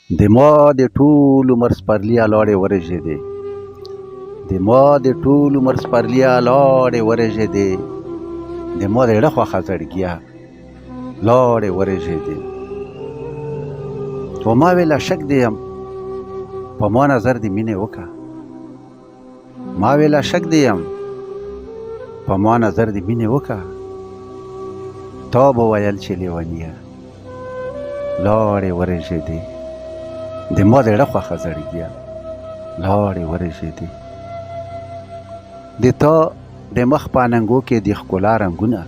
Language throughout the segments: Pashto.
د ما د ټول عمر سپرليه لاړې ورژېدې د ما د ټول عمر سپرليه لاړې ورژېدې د ما د زړه خوښه زړګيه لاړې ورژېدې و ما ویل عاشق دې یم په ما نظر د مینې وکړه ما ویل عاشق دې یم په ما نظر د مینې وکړه تا به ویل چې لیونیه لاړې ورژېدې د ما د زړه خوښه زړګيه لاړې ورژېدې د تا د مخ په اننګو کې د ښکلا رنګونه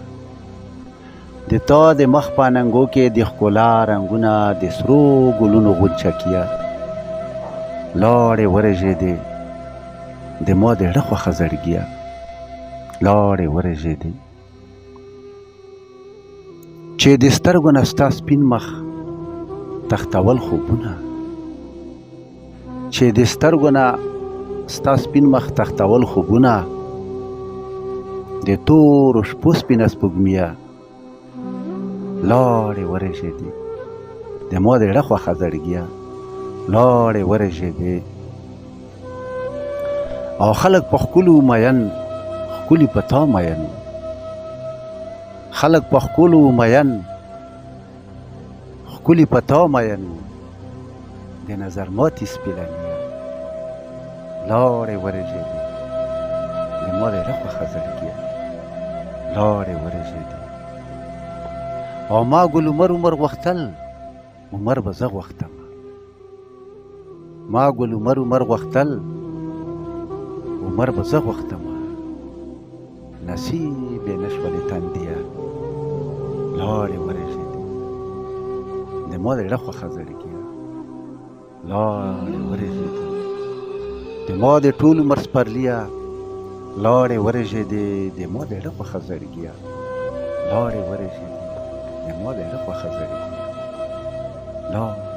د تا د مخ په اننګو کې د ښکلا رنګونه د سرو ګلونو غونچکیه لاړې ورژېدې د ما د زړه خوښه زړګيه لاړې ورژېدې چې د سترګو نه ستا سپین مخ تختول خوبونه چې د سترګو نه ستا سپین مخ تختول خوبونه د تورو شپو سپینه سپوږمیه لاړې ورژېدې د ما د زړه خوښه زړګيه لاړې ورژېدې او خلک په ښکلو مین ښکلي په تا مین خلک په ښکلو مین ښکلي په تا مین د نظر ماتې سپېلنیه لاړې ورژېدې د ما د زړه خوښه زړګيه لاړې ورژېدې او ما ګل عمر غوښتل عمر به زه غوښتم ما ګل عمر غوښتل عمر به زه غوښتم نصیب یې نه شولې تندیه لاړې ورژېدې د ما د زړه خوښه زړګيه لاړې ورژېدې د ما د ټول عمر سپرليه لاړې ورژېدې د ما د زړه خوښه زړګيه لاړې ورژېدې د ما د زړه خوښه زړګيه لاړې